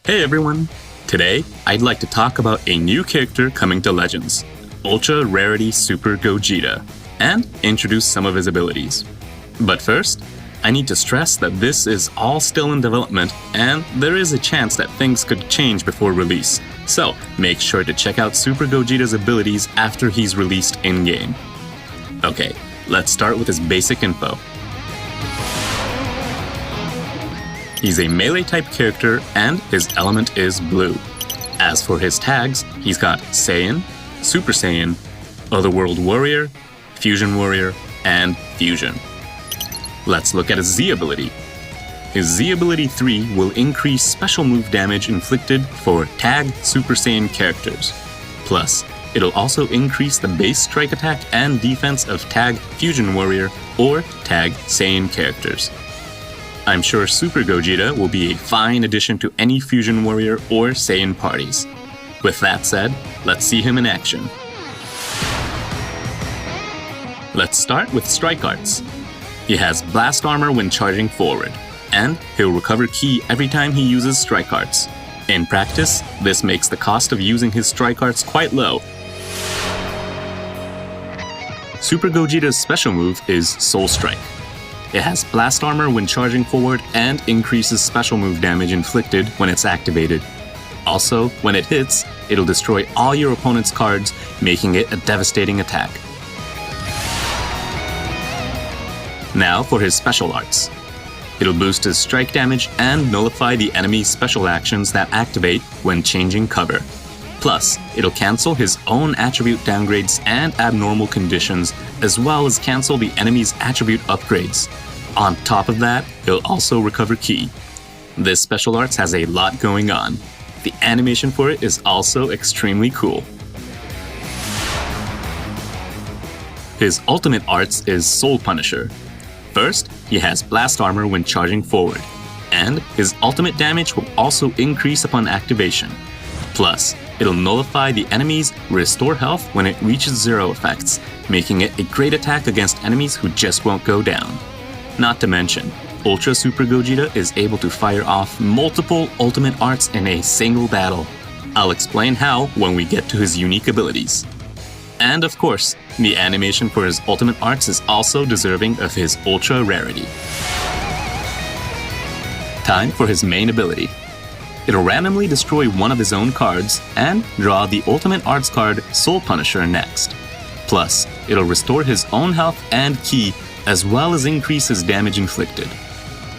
Hey everyone! Today, I'd like to talk about a new character coming to Legends, Ultra Rarity Super Gogeta, and introduce some of his abilities. But first, I need to stress that this is all still in development and there is a chance that things could change before release, so make sure to check out Super Gogeta's abilities after he's released in-game. Okay, let's start with his basic info. He's a melee-type character, and his element is blue. As for his tags, he's got Saiyan, Super Saiyan, Otherworld Warrior, Fusion Warrior, and Fusion. Let's look at his Z ability. His Z ability 3 will increase special move damage inflicted for Tag Super Saiyan characters. Plus, it'll also increase the base strike attack and defense of Tag Fusion Warrior or Tag Saiyan characters. I'm sure Super Gogeta will be a fine addition to any Fusion Warrior or Saiyan parties. With that said, let's see him in action. Let's start with Strike Arts. He has Blast Armor when charging forward, and he'll recover Ki every time he uses Strike Arts. In practice, this makes the cost of using his Strike Arts quite low. Super Gogeta's special move is Soul Strike. It has Blast Armor when charging forward and increases special move damage inflicted when it's activated. Also, when it hits, it'll destroy all your opponent's cards, making it a devastating attack. Now for his special arts. It'll boost his strike damage and nullify the enemy's special actions that activate when changing cover. Plus, it'll cancel his own attribute downgrades and abnormal conditions, as well as cancel the enemy's attribute upgrades. On top of that, he'll also recover Ki. This special arts has a lot going on. The animation for it is also extremely cool. His ultimate arts is Soul Punisher. First, he has Blast Armor when charging forward, and his ultimate damage will also increase upon activation. Plus, it'll nullify the enemy's Restore Health when it reaches 0 effects, making it a great attack against enemies who just won't go down. Not to mention, Ultra Super Gogeta is able to fire off multiple ultimate arts in a single battle. I'll explain how when we get to his unique abilities. And of course, the animation for his ultimate arts is also deserving of his Ultra Rarity. Time for his main ability. It'll randomly destroy one of his own cards and draw the ultimate arts card Soul Punisher next. Plus, it'll restore his own health and Ki, as well as increase his damage inflicted.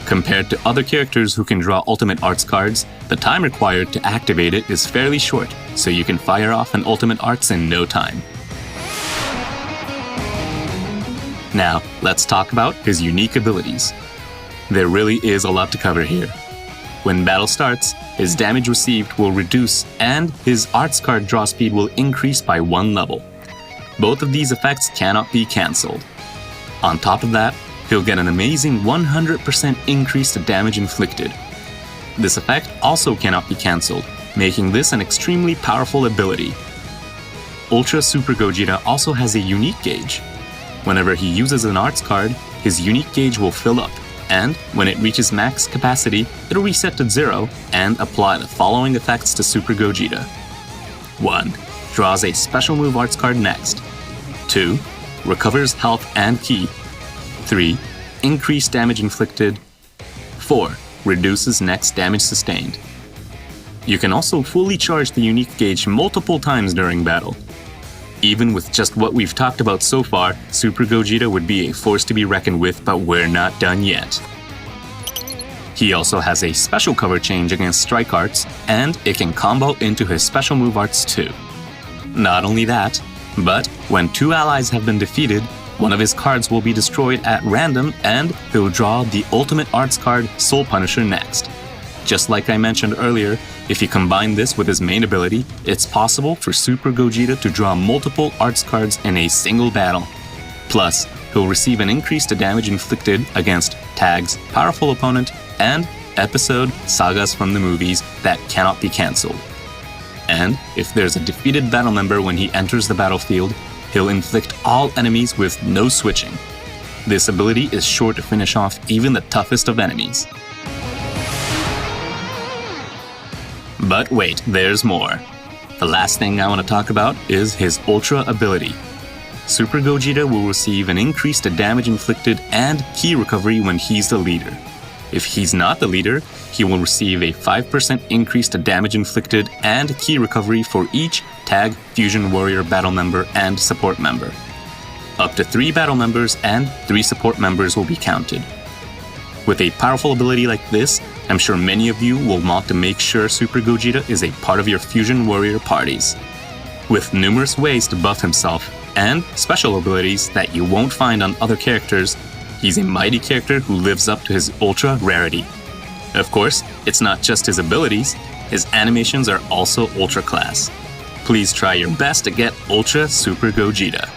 Compared to other characters who can draw ultimate arts cards, the time required to activate it is fairly short, so you can fire off an ultimate arts in no time. Now, let's talk about his unique abilities. There really is a lot to cover here. When battle starts, his damage received will reduce and his arts card draw speed will increase by 1 level. Both of these effects cannot be cancelled. On top of that, he'll get an amazing 100% increase to damage inflicted. This effect also cannot be cancelled, making this an extremely powerful ability. Ultra Super Gogeta also has a unique gauge. Whenever he uses an arts card, his unique gauge will fill up, and when it reaches max capacity, it'll reset to 0 and apply the following effects to Super Gogeta. 1. Draws a special move arts card next. 2. Recovers health and Ki. 3. Increased damage inflicted. 4. Reduces next damage sustained. You can also fully charge the unique gauge multiple times during battle. Even with just what we've talked about so far, Super Gogeta would be a force to be reckoned with, but we're not done yet. He also has a special cover change against Strike Arts, and it can combo into his special move arts too. Not only that, but when 2 allies have been defeated, one of his cards will be destroyed at random and he'll draw the ultimate arts card Soul Punisher next. Just like I mentioned earlier, if you combine this with his main ability, it's possible for Super Gogeta to draw multiple arts cards in a single battle. Plus, he'll receive an increase to damage inflicted against tags, powerful opponent, and episode sagas from the movies that cannot be cancelled. And if there's a defeated battle member when he enters the battlefield, he'll inflict all enemies with no switching. This ability is sure to finish off even the toughest of enemies. But wait, there's more. The last thing I want to talk about is his Ultra ability. Super Gogeta will receive an increase to damage inflicted and ki recovery when he's the leader. If he's not the leader, he will receive a 5% increase to damage inflicted and ki recovery for each Tag, Fusion Warrior battle member and support member. Up to 3 battle members and 3 support members will be counted. With a powerful ability like this, I'm sure many of you will want to make sure Super Gogeta is a part of your Fusion Warrior parties. With numerous ways to buff himself and special abilities that you won't find on other characters, he's a mighty character who lives up to his Ultra rarity. Of course, it's not just his abilities, his animations are also Ultra class. Please try your best to get Ultra Super Gogeta.